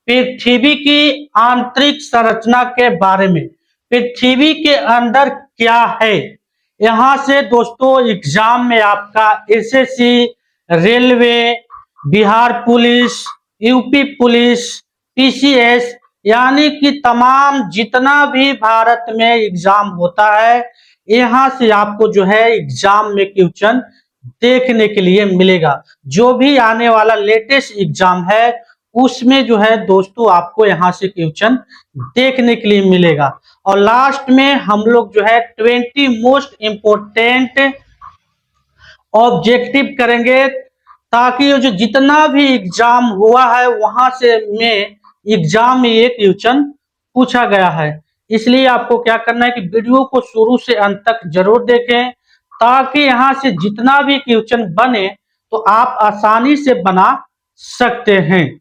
पृथ्वी की आंतरिक संरचना के बारे में। पृथ्वी के अंदर क्या है, यहाँ से दोस्तों एग्जाम में आपका SSC, railway, Bihar police, UP police, PCS यानी कि तमाम जितना भी भारत में एग्जाम होता है, यहाँ से आपको जो है एग्जाम में क्वेश्चन देखने के लिए मिलेगा। जो भी आने वाला लेटेस्ट एग्जाम है उसमें जो है दोस्तों आपको यहाँ से क्वेश्चन देखने के लिए मिलेगा। और लास्ट में हम लोग जो है 20 मोस्ट इंपोर्टेंट ऑब्जेक्टिव करेंगे, ताकि जो जितना भी एग्जाम हुआ है वहां से में एग्जाम में ये क्वेश्चन पूछा गया है। इसलिए आपको क्या करना है कि वीडियो को शुरू से अंत तक जरूर देखें, ताकि यहाँ से जितना भी क्वेश्चन बने तो आप आसानी से बना सकते हैं।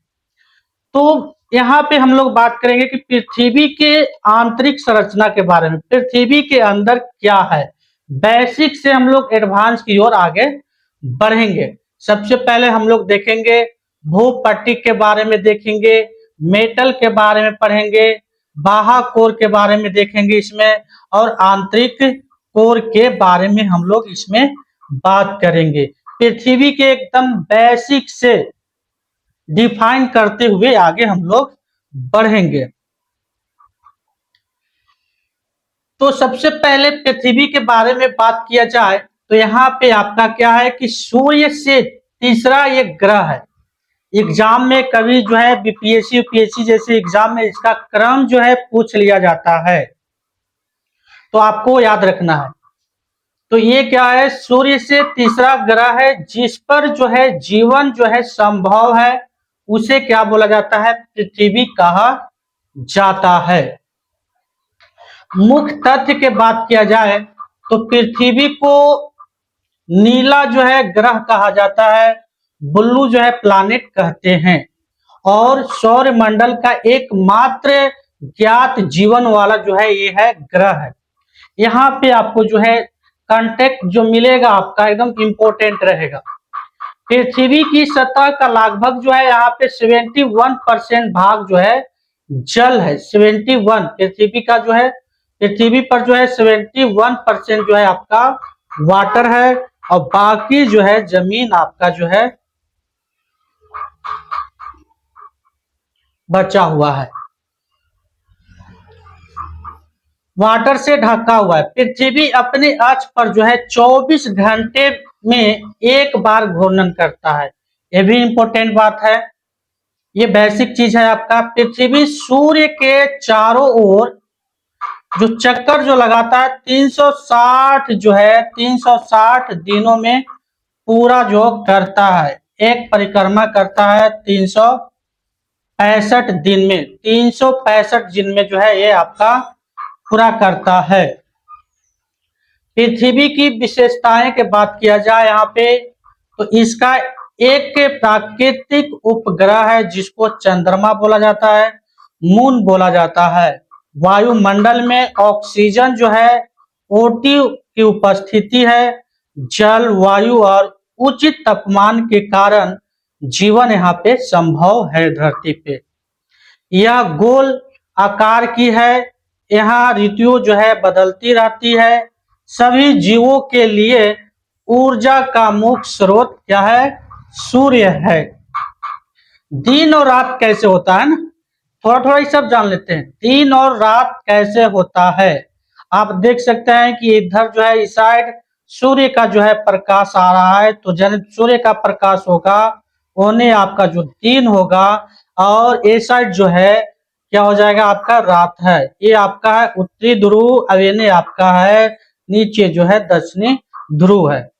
तो यहाँ पे हम लोग बात करेंगे कि पृथ्वी के आंतरिक संरचना के बारे में। पृथ्वी के अंदर क्या है, बेसिक से हम लोग एडवांस की ओर आगे बढ़ेंगे। सबसे पहले हम लोग देखेंगे भूपट्टी के बारे में, देखेंगे मेटल के बारे में पढ़ेंगे, बाह्य कोर के बारे में देखेंगे इसमें, और आंतरिक कोर के बारे में हम लोग इसमें बात करेंगे। पृथ्वी के एकदम बेसिक से डिफाइन करते हुए आगे हम लोग बढ़ेंगे। तो सबसे पहले पृथ्वी के बारे में बात किया जाए तो यहाँ पे आपका क्या है कि सूर्य से तीसरा ये ग्रह है। एग्जाम में कभी जो है बीपीएससी यूपीएससी जैसे एग्जाम में इसका क्रम जो है पूछ लिया जाता है, तो आपको याद रखना है। तो ये क्या है, सूर्य से तीसरा ग्रह है जिस पर जो है जीवन जो है संभव है, उसे क्या बोला जाता है, पृथ्वी कहा जाता है। मुख्य तथ्य के बात किया जाए तो पृथ्वी को नीला जो है ग्रह कहा जाता है, ब्लू जो है प्लैनेट कहते हैं, और सौर मंडल का एकमात्र ज्ञात जीवन वाला जो है ये है ग्रह है। यहाँ पे आपको जो है कॉन्टेक्ट जो मिलेगा आपका एकदम इंपॉर्टेंट रहेगा। पृथ्वी की सतह का लगभग जो है यहाँ पे 71% भाग जो है जल है। 71 पृथ्वी का जो है, पृथ्वी पर जो है 71% जो है आपका वाटर है, और बाकी जो है जमीन आपका जो है बचा हुआ है, वाटर से ढका हुआ है। पृथ्वी अपने अक्ष पर जो है 24 घंटे में एक बार घूर्णन करता है। ये भी इंपॉर्टेंट बात है, ये बेसिक चीज है आपका। पृथ्वी सूर्य के चारों ओर जो चक्कर जो लगाता है 360 जो है 360 दिनों में पूरा जो करता है, एक परिक्रमा करता है 365 दिन में, 365 दिन में जो है ये आपका पूरा करता है। पृथ्वी की विशेषताएं के बात किया जाए यहाँ पे तो इसका एक प्राकृतिक उपग्रह है जिसको चंद्रमा बोला जाता है, मून बोला जाता है। वायुमंडल में ऑक्सीजन जो है O2 की उपस्थिति है। जल, वायु और उचित तापमान के कारण जीवन यहाँ पे संभव है धरती पे। यह गोल आकार की है, यहाँ ऋतुओं जो है बदलती रहती है। सभी जीवों के लिए ऊर्जा का मुख्य स्रोत क्या है, सूर्य है। दिन और रात कैसे होता है ना, थोड़ा थोड़ा ये सब जान लेते हैं। दिन और रात कैसे होता है, आप देख सकते हैं कि इधर जो है इस साइड सूर्य का जो है प्रकाश आ रहा है, तो जब सूर्य का प्रकाश होगा उन्हें आपका जो दिन होगा, और ये साइड जो है क्या हो जाएगा आपका रात है। ये आपका है उत्तरी ध्रुव, और ये आपका है नीचे जो है दक्षिणी ध्रुव है।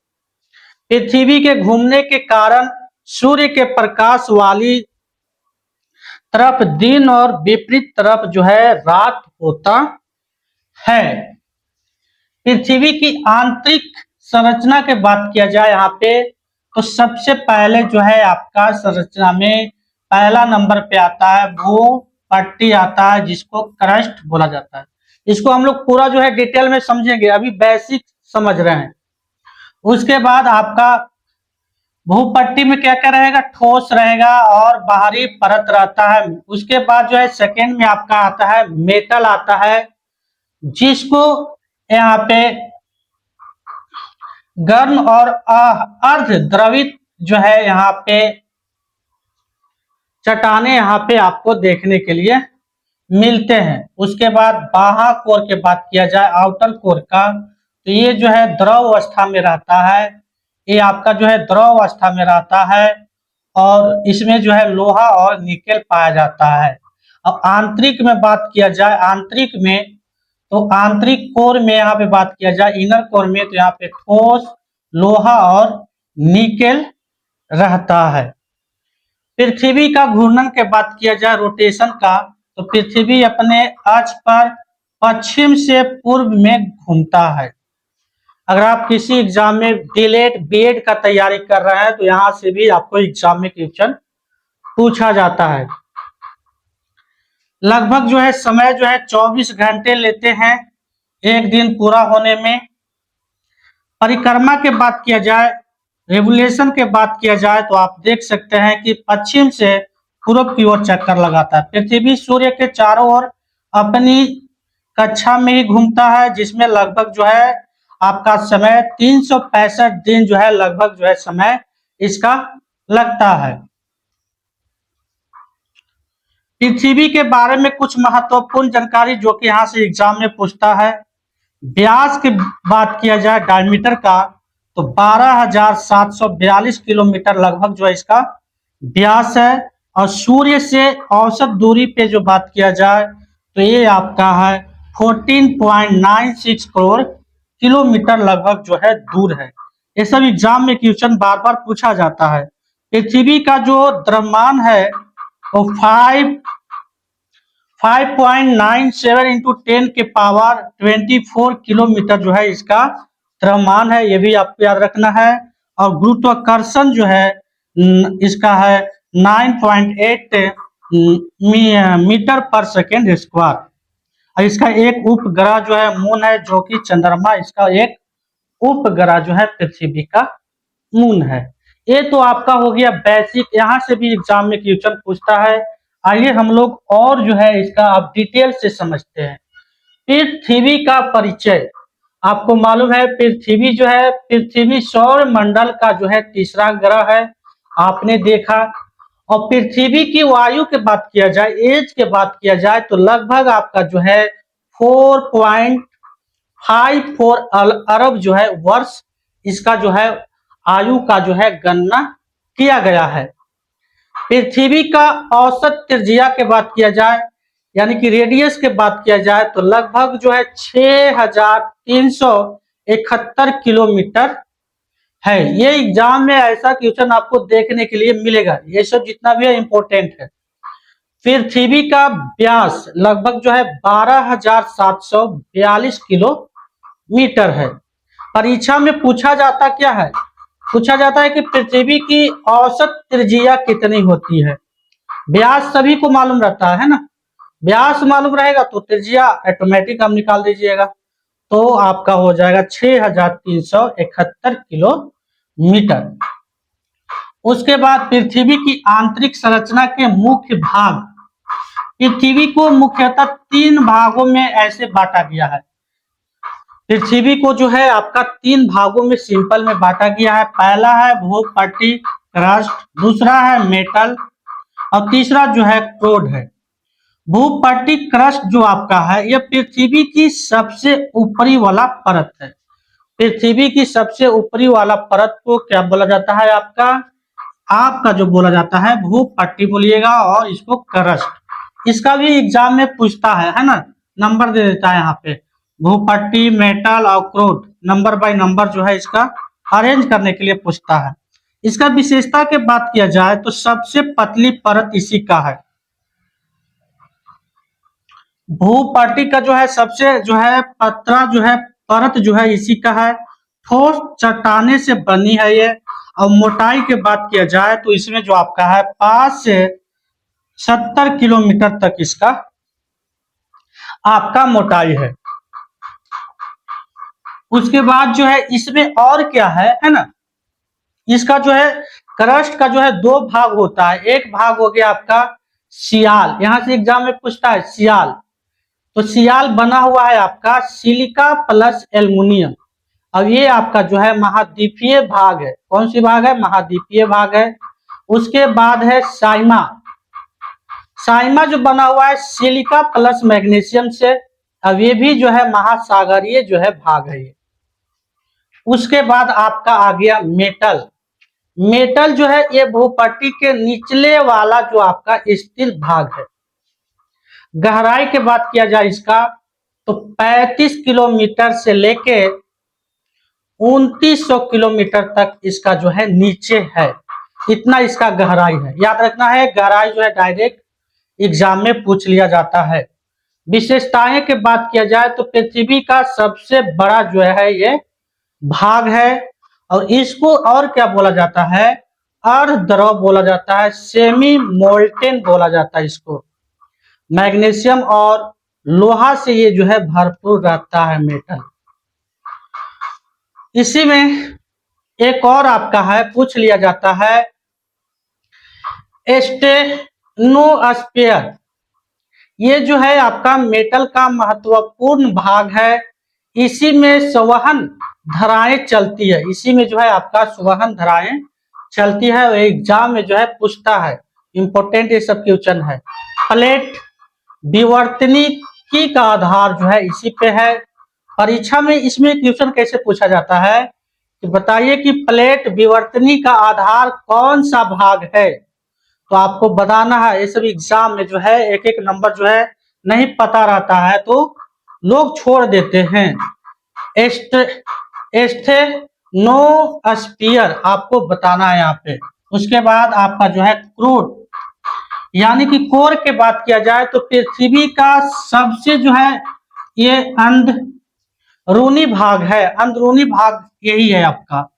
पृथ्वी के घूमने के कारण सूर्य के प्रकाश वाली तरफ दिन और विपरीत तरफ जो है रात होता है। पृथ्वी की आंतरिक संरचना के बात किया जाए यहाँ पे तो सबसे पहले जो है आपका संरचना में पहला नंबर पे आता है भूपट्टी आता है, जिसको क्रस्ट बोला जाता है। इसको हम लोग पूरा जो है डिटेल में समझेंगे, अभी बेसिक समझ रहे हैं। उसके बाद आपका भूपट्टी में क्या क्या रहेगा, ठोस रहेगा और बाहरी परत रहता है। उसके बाद जो है सेकेंड में आपका आता है मेटल आता है, जिसको यहाँ पे गर्म और अर्ध द्रवित जो है यहाँ पे चट्टाने यहाँ पे आपको देखने के लिए मिलते हैं। उसके बाद बाह्य कोर की बात किया जाए, आउटर कोर का, तो ये जो है द्रव अवस्था में रहता है। ये आपका जो है द्रव अवस्था में रहता है और इसमें जो है लोहा और निकेल पाया जाता है। अब आंतरिक में बात किया जाए, आंतरिक में तो आंतरिक कोर में यहाँ पे बात किया जाए, इनर कोर में, तो यहाँ पे ठोस लोहा और निकेल रहता है। पृथ्वी का घूर्णन के बात किया जाए, रोटेशन का, तो पृथ्वी अपने अक्ष पर पश्चिम से पूर्व में घूमता है। अगर आप किसी एग्जाम में डीएलएड बीएड का तैयारी कर रहे हैं तो यहाँ से भी आपको एग्जाम में क्वेश्चन पूछा जाता है। लगभग जो है समय जो है 24 घंटे लेते हैं एक दिन पूरा होने में। परिक्रमा के बात किया जाए, रेवोल्यूशन के बात किया जाए, तो आप देख सकते हैं कि पश्चिम से पूर्व की ओर चक्कर लगाता है। पृथ्वी सूर्य के चारों ओर अपनी कक्षा में ही घूमता है, जिसमें लगभग जो है आपका समय 365 दिन जो है लगभग जो है समय इसका लगता है। पृथ्वी के बारे में कुछ महत्वपूर्ण जानकारी जो कि यहाँ से एग्जाम में पूछता है। व्यास की बात किया जाए डायमीटर का, तो 12,742 किलोमीटर लगभग जो है इसका व्यास है। और सूर्य से औसत दूरी पे जो बात किया जाए तो ये आपका है 14.96 करोड़ किलोमीटर लगभग जो है दूर है। ये सब एग्जाम में क्वेश्चन बार बार पूछा जाता है। पृथ्वी का जो द्रव्यमान है वो 5.97 इंटू 10 के पावर 24 किलोमीटर जो है इसका द्रव्यमान है, ये भी आपको याद रखना है। और गुरुत्वाकर्षण जो है इसका है 9.8 मीटर पर सेकेंड स्क्वायर। और इसका एक उपग्रह जो है मून है, जो कि चंद्रमा इसका एक उपग्रह जो है पृथ्वी का मून है। ये तो आपका हो गया बेसिक, यहाँ से भी एग्जाम में क्वेश्चन पूछता है। आइए हम लोग और जो है इसका आप डिटेल से समझते हैं। पृथ्वी का परिचय, आपको मालूम है पृथ्वी जो है, पृथ्वी सौर मंडल का जो है तीसरा ग्रह है, आपने देखा। और पृथ्वी की वायु की बात किया जाए, एज की बात किया जाए, तो लगभग आपका जो है 4.54 अरब जो है वर्ष इसका जो है आयु का जो है गणना किया गया है। पृथ्वी का औसत त्रिज्या के बात किया जाए, यानी कि रेडियस के बात किया जाए, तो लगभग जो है 6,371 किलोमीटर है। ये एग्जाम में ऐसा क्वेश्चन आपको देखने के लिए मिलेगा, ये सब जितना भी है इंपॉर्टेंट है। पृथ्वी का व्यास लगभग जो है 12,742 किलोमीटर है। परीक्षा में पूछा जाता क्या है, पूछा जाता है कि पृथ्वी की औसत त्रिज्या कितनी होती है। व्यास सभी को मालूम रहता है ना, व्यास मालूम रहेगा तो त्रिज्या ऑटोमेटिक हम निकाल दीजिएगा, तो आपका हो जाएगा 6,371 किलोमीटर। उसके बाद पृथ्वी की आंतरिक संरचना के मुख्य भाग, पृथ्वी को मुख्यतः 3 भागों में ऐसे बांटा गया है। पृथ्वी को जो है आपका 3 भागों में सिंपल में बांटा गया है। पहला है भूपट्टी क्रस्ट, दूसरा है मेटल और तीसरा जो है क्रोड है। भूपट्टी क्रस्ट जो आपका है यह पृथ्वी की सबसे ऊपरी वाला परत है। पृथ्वी की सबसे ऊपरी वाला परत को क्या बोला जाता है, आपका जो बोला जाता है भूपट्टी बोलिएगा, और इसको क्रस्ट। इसका भी एग्जाम में पूछता है ना, नंबर दे देता है यहाँ पे, भूपट्टी मेटल और क्रोड नंबर बाय नंबर जो है इसका अरेंज करने के लिए पूछता है। इसका विशेषता के बात किया जाए तो सबसे पतली परत इसी का है। भूपट्टी का जो है सबसे जो है पतला जो है परत जो है इसी का है। ठोस चट्टाने से बनी है ये। और मोटाई के बात किया जाए तो इसमें जो आपका है 5 से 70 किलोमीटर तक इसका आपका मोटाई है। उसके बाद जो है इसमें और क्या है ना, इसका जो है क्रस्ट का जो है दो भाग होता है। एक भाग हो गया आपका सियाल, यहां से एग्जाम में पूछता है सियाल, तो सियाल बना हुआ है आपका सिलिका प्लस एल्युमिनियम। अब ये आपका जो है महाद्वीपीय भाग है। कौन सी भाग है? महाद्वीपीय भाग है। उसके बाद है साइमा। साइमा जो बना हुआ है सिलिका प्लस मैग्नीशियम से। अब ये भी जो है महासागरीय जो है भाग है ये। उसके बाद आपका आ गया मेटल। मेटल जो है ये भूपट्टी के निचले वाला जो आपका स्थिर भाग है। गहराई की बात किया जाए इसका तो 35 किलोमीटर से लेके 2900 किलोमीटर तक इसका जो है नीचे है। इतना इसका गहराई है, याद रखना है। गहराई जो है डायरेक्ट एग्जाम में पूछ लिया जाता है। विशेषताएं की बात किया जाए तो पृथ्वी का सबसे बड़ा जो है ये भाग है, और इसको और क्या बोला जाता है? अर्धद्रव बोला जाता है, सेमी मोल्टेन बोला जाता है इसको। मैग्नीशियम और लोहा से ये जो है भरपूर रहता है मेटल। इसी में एक और आपका है, पूछ लिया जाता है स्टेनोस्फीयर। ये जो है आपका मेटल का महत्वपूर्ण भाग है। इसी में संवहन धाराएं चलती है। इसी में जो है आपका संवहन धाराएं चलती है। एग्जाम में जो है पूछता है, इंपॉर्टेंट ये सब क्वेश्चन है। प्लेट विवर्तनिकी का आधार जो है इसी पे है। परीक्षा में इसमें क्वेश्चन कैसे पूछा जाता है कि बताइए कि प्लेट विवर्तनी का आधार कौन सा भाग है, तो आपको बताना है। ये सब एग्जाम में जो है एक एक नंबर जो है नहीं पता रहता है तो लोग छोड़ देते हैं। स्टेनोस्फीयर आपको बताना है यहाँ पे। उसके बाद आपका जो है क्रूड यानी कि कोर के बात किया जाए तो पृथ्वी का सबसे जो है ये अंदरूनी भाग है। अंदरूनी भाग यही है आपका।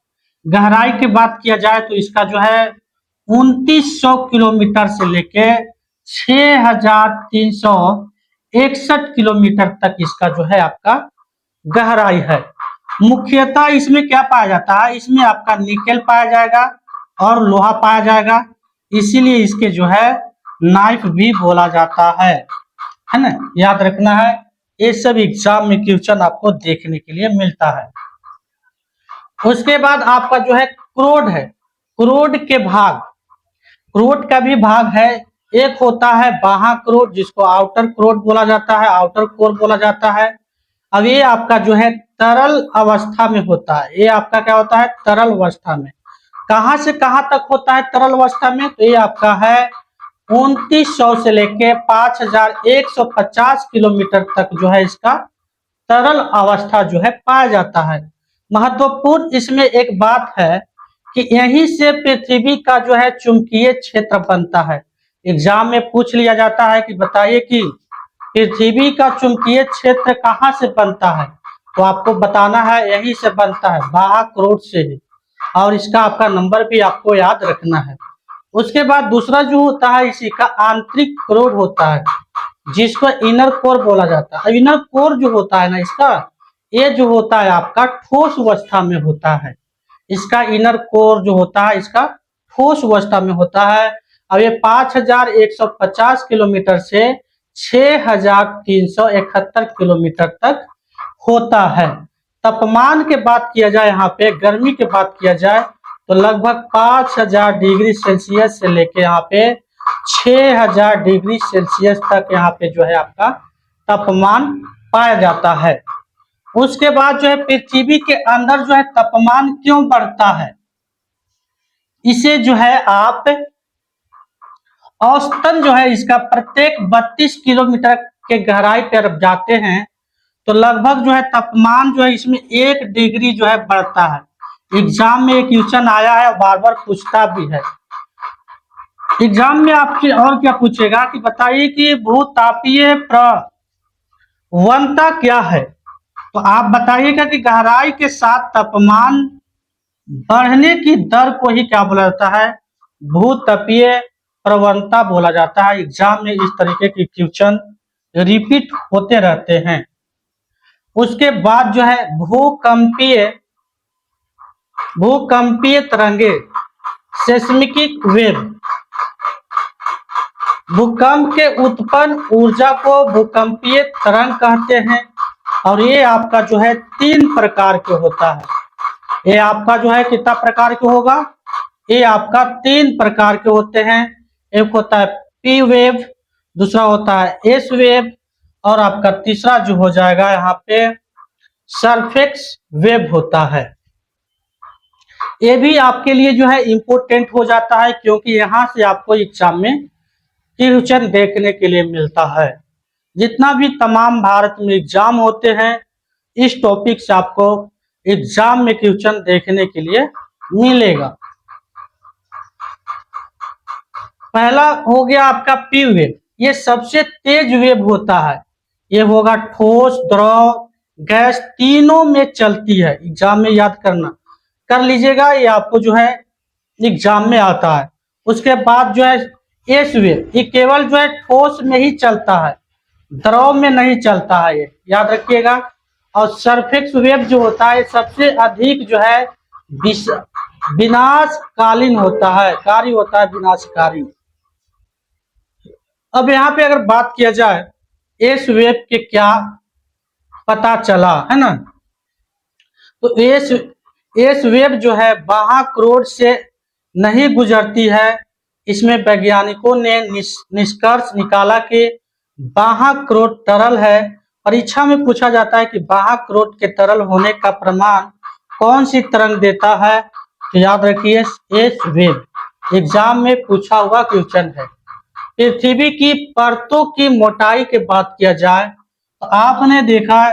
गहराई की बात किया जाए तो इसका जो है 2900 किलोमीटर से लेके 6361 किलोमीटर तक इसका जो है आपका गहराई है। मुख्यतः इसमें क्या पाया जाता है? इसमें आपका निकेल पाया जाएगा और लोहा पाया जाएगा। इसीलिए इसके जो है नाइफ भी बोला जाता है ना, याद रखना है। ये सब एग्जाम में क्वेश्चन आपको देखने के लिए मिलता है। उसके बाद आपका जो है क्रोड है। क्रोड के भाग, क्रोड का भी भाग है। एक होता है बाह्य क्रोड जिसको आउटर क्रोड बोला जाता है, आउटर कोर बोला जाता है। अब ये आपका जो है तरल अवस्था में होता है। ये आपका क्या होता है? तरल अवस्था में। कहां से कहां तक होता है तरल अवस्था में? तो ये आपका है 2900 से लेके 5150 किलोमीटर तक जो है इसका तरल अवस्था जो है पाया जाता है। महत्वपूर्ण इसमें एक बात है कि यहीं से पृथ्वी का जो है चुंबकीय क्षेत्र बनता है। एग्जाम में पूछ लिया जाता है कि बताइए कि पृथ्वी का चुंबकीय क्षेत्र कहाँ से बनता है, तो आपको बताना है यहीं से बनता है, बाह्य क्रोड से ही। और इसका आपका नंबर भी आपको याद रखना है। उसके बाद दूसरा जो होता है इसी का आंतरिक क्रोड होता है जिसको इनर कोर बोला जाता है। इनर कोर जो होता है ना इसका, ये जो होता है आपका ठोस अवस्था में होता है। इसका इनर कोर जो होता है इसका ठोस अवस्था में होता है। अब ये 5150 किलोमीटर से 6371 किलोमीटर तक होता है। तापमान के बात किया जाए, यहाँ पे गर्मी की बात किया जाए तो लगभग 5000 डिग्री सेल्सियस से लेके यहाँ पे 6000 डिग्री सेल्सियस तक यहाँ पे जो है आपका तापमान पाया जाता है। उसके बाद जो है पृथ्वी के अंदर जो है तापमान क्यों बढ़ता है, इसे जो है आप औसतन जो है इसका प्रत्येक 32 किलोमीटर के गहराई पर जाते हैं तो लगभग जो है तापमान जो है इसमें 1 डिग्री जो है बढ़ता है। एग्जाम में एक क्वेश्चन आया है, बार बार पूछता भी है। एग्जाम में आपसे और क्या पूछेगा कि बताइए कि भूतापीय प्रवणता क्या है, तो आप बताइएगा कि गहराई के साथ तापमान बढ़ने की दर को ही क्या बोला जाता है? भूतापीय प्रवणता बोला जाता है। एग्जाम में इस तरीके के क्वेश्चन रिपीट होते रहते हैं। उसके बाद जो है भूकंपीय भूकंपीय तरंगे, सेस्मिक वेव। भूकंप के उत्पन्न ऊर्जा को भूकंपीय तरंग कहते हैं और ये आपका जो है 3 प्रकार के होता है। ये आपका जो है कितना प्रकार के होगा? ये आपका 3 प्रकार के होते हैं। एक होता है पी वेव, दूसरा होता है एस वेव और आपका तीसरा जो हो जाएगा यहाँ पे सरफेक्स वेव होता है। ये भी आपके लिए जो है इम्पोर्टेंट हो जाता है क्योंकि यहाँ से आपको एग्जाम में क्वेश्चन देखने के लिए मिलता है। जितना भी तमाम भारत में एग्जाम होते हैं इस टॉपिक से आपको एग्जाम में क्वेश्चन देखने के लिए मिलेगा। पहला हो गया आपका पी वेव, ये सबसे तेज वेव होता है। ये होगा ठोस, द्रव, गैस तीनों में चलती है। एग्जाम में याद करना कर लीजिएगा, ये आपको जो है एग्जाम में आता है। उसके बाद जो है एस वेव, ये केवल जो है ठोस में ही चलता है, द्रव में नहीं चलता है, ये याद रखिएगा। और सरफेक्स वेव जो होता है सबसे अधिक जो है विनाशकालीन होता है, कार्य होता है विनाशकारी। अब यहाँ पे अगर बात किया जाए एस वेव के क्या पता चला है ना, तो एस वेव जो है बाह्य से नहीं गुजरती है। इसमें वैज्ञानिकों ने निष्कर्ष निकाला कि बाह्य तरल है। परीक्षा में पूछा जाता है कि बाह्य के तरल होने का प्रमाण कौन सी तरंग देता है, तो याद रखिए एस वेव, एग्जाम में पूछा हुआ क्वेश्चन है। पृथ्वी की परतों की मोटाई की बात किया जाए तो आपने देखा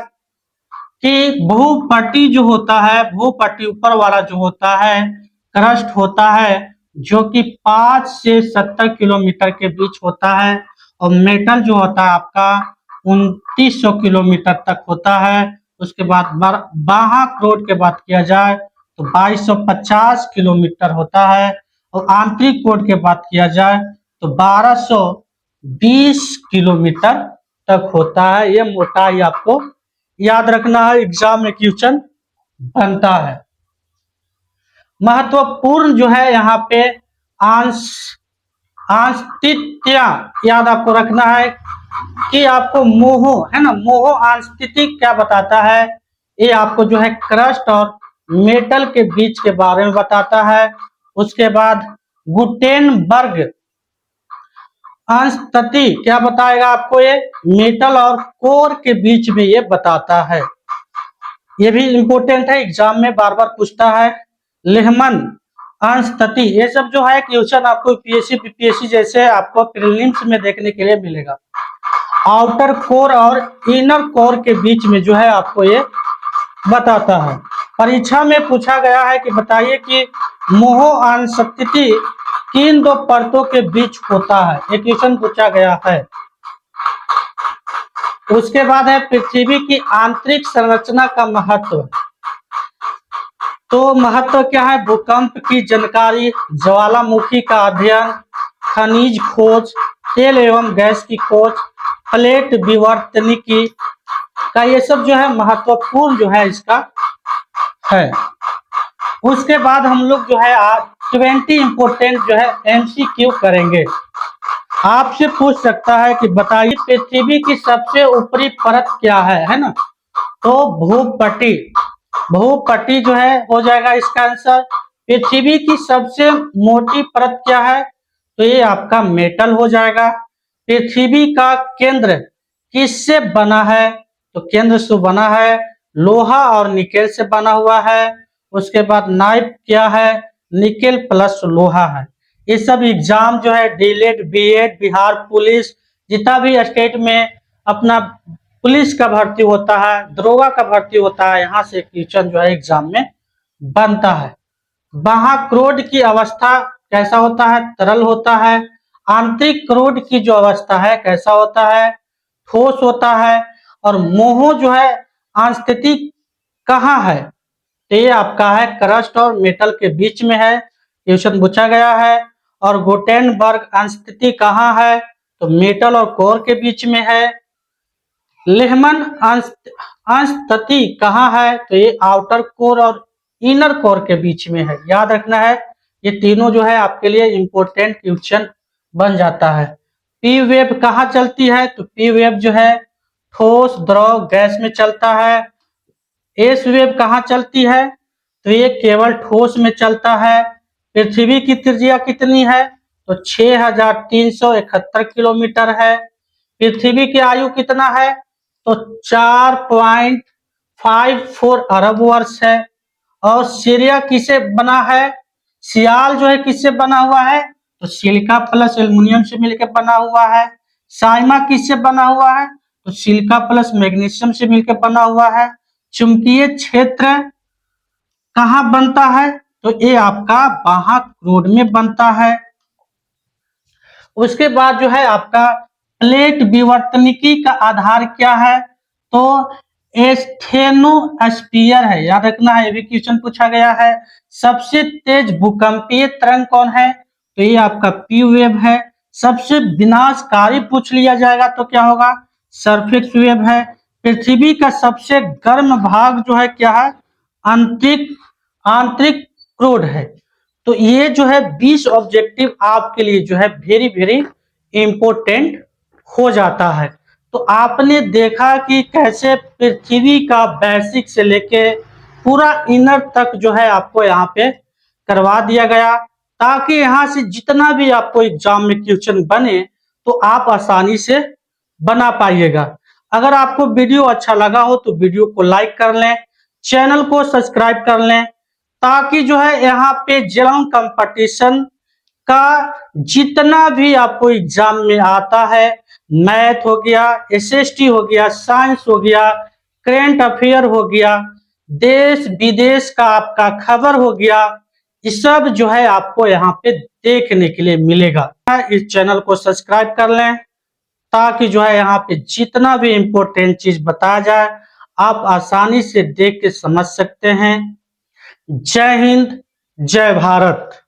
कि भूपट्टी जो होता है, भूपट्टी ऊपर वाला जो होता है क्रस्ट होता है जो कि 5 से 70 किलोमीटर के बीच होता है और मेटल जो होता है आपका 2900 किलोमीटर तक होता है। उसके बाद बाह्य की बात किया जाए तो 2250 किलोमीटर होता है और आंतरिक कोड की बात किया जाए तो 1220 किलोमीटर तक होता है। ये मोटाई आपको याद रखना है, एग्जाम में क्वेश्चन बनता है। महत्वपूर्ण जो है यहाँ पे आंशित्य याद आपको रखना है कि आपको मोहो है ना, मोहो आंशित्य क्या बताता है, ये आपको जो है क्रस्ट और मेटल के बीच के बारे में बताता है। उसके बाद गुटेनबर्ग आंशित्य क्या बताएगा आपको, ये मेटल और कोर के बीच में ये बताता है। ये भी इंपॉर्टेंट है, एग्जाम में बार बार पूछता है। लेहमन आंशित्य, ये सब जो है क्वेश्चन आपको पीएससी पीपीएससी जैसे आपको प्रीलिम्स में देखने के लिए मिलेगा। आउटर कोर और इनर कोर के बीच में जो है आपको ये बताता है। परीक्षा में पूछा गया है कि बताइए कि मोहो आंशित्य किन 2 परतों के बीच होता है, एक क्वेश्चन पूछा गया है। उसके बाद है पृथ्वी की आंतरिक संरचना का महत्व। तो महत्व क्या है, भूकंप की जानकारी, ज्वालामुखी का अध्ययन, खनिज खोज, तेल एवं गैस की खोज, प्लेट विवर्तनिकी का, ये सब जो है महत्वपूर्ण जो है इसका है। उसके बाद हम लोग जो है आज 20 इंपोर्टेंट जो है एमसीक्यू करेंगे। आपसे पूछ सकता है कि बताइए पृथ्वी की सबसे ऊपरी परत क्या है ना, तो भूपट्टी, भूपट्टी जो है हो जाएगा इसका आंसर। पृथ्वी की सबसे मोटी परत क्या है, तो ये आपका मेटल हो जाएगा। पृथ्वी का केंद्र किससे बना है, तो केंद्र से बना है लोहा और निकेल से बना हुआ है। उसके बाद नाइफ क्या है, निकेल प्लस लोहा है। ये सब एग्जाम जो है डीएलएड बीएड बिहार पुलिस जितना भी स्टेट में अपना पुलिस का भर्ती होता है, दरोगा का भर्ती होता है, यहाँ से क्वेश्चन जो है एग्जाम में बनता है। बाह्य की अवस्था कैसा होता है, तरल होता है। आंतरिक क्रोड की जो अवस्था है कैसा होता है, ठोस होता है। और मोहो जो है आंशित्य कहाँ है, तो ये आपका है क्रस्ट और मेटल के बीच में है, क्वेश्चन पूछा गया है। और गुटेनबर्ग आंशित्य कहाँ है, तो मेटल और कोर के बीच में है। लेहमन आंशित्य कहाँ है, तो ये आउटर कोर और इनर कोर के बीच में है। याद रखना है, ये तीनों जो है आपके लिए इंपॉर्टेंट क्वेश्चन बन जाता है। पी वेव कहाँ चलती है? तो पी वेव जो है ठोस, द्रव, गैस में चलता है। एस वेव कहाँ चलती है? तो ये केवल ठोस में चलता है। पृथ्वी की त्रिज्या कितनी है? तो 6371 किलोमीटर है। पृथ्वी की आयु कितना है? तो 4.54 अरब वर्ष है। और सीरिया किसे बना है? सियाल जो है किससे बना हुआ है? तो सिलिका प्लस एल्युमिनियम से मिलकर बना हुआ है। साइमा किससे बना हुआ है? तो सिलिका प्लस मैग्नीशियम से मिलकर बना हुआ है। चुंबकीय क्षेत्र कहाँ बनता है? तो ये आपका वाहक रोड में बनता है। उसके बाद जो है आपका प्लेट विवर्तनिकी का आधार क्या है? तो एस्थेनोस्फीयर है। याद रखना है, ये भी क्वेश्चन पूछा गया है। सबसे तेज भूकंपीय तरंग कौन है? तो ये आपका पी वेव है। सबसे विनाशकारी पूछ लिया जाएगा तो क्या होगा? सरफेस वेव है। पृथ्वी का सबसे गर्म भाग जो है क्या है? आंतरिक आंतरिक क्रोड है। तो ये जो है 20 ऑब्जेक्टिव आपके लिए जो है वेरी वेरी इंपॉर्टेंट हो जाता है। तो आपने देखा कि कैसे पृथ्वी का बेसिक से लेके पूरा इनर तक जो है आपको यहाँ पे करवा दिया गया, ताकि यहाँ से जितना भी आपको एग्जाम में क्वेश्चन बने तो आप आसानी से बना पाइएगा। अगर आपको वीडियो अच्छा लगा हो तो वीडियो को लाइक कर लें, चैनल को सब्सक्राइब कर लें, ताकि जो है यहाँ पे जनरल कंपटीशन का जितना भी आपको एग्जाम में आता है, मैथ हो गया, एसएसटी हो गया, साइंस हो गया, करेंट अफेयर हो गया, देश विदेश का आपका खबर हो गया, ये सब जो है आपको यहाँ पे देखने के लिए मिलेगा। इस चैनल को सब्सक्राइब कर लें, ताकि जो है यहाँ पे जितना भी इम्पोर्टेंट चीज बताया जाए आप आसानी से देख के समझ सकते हैं। जय हिंद, जय भारत।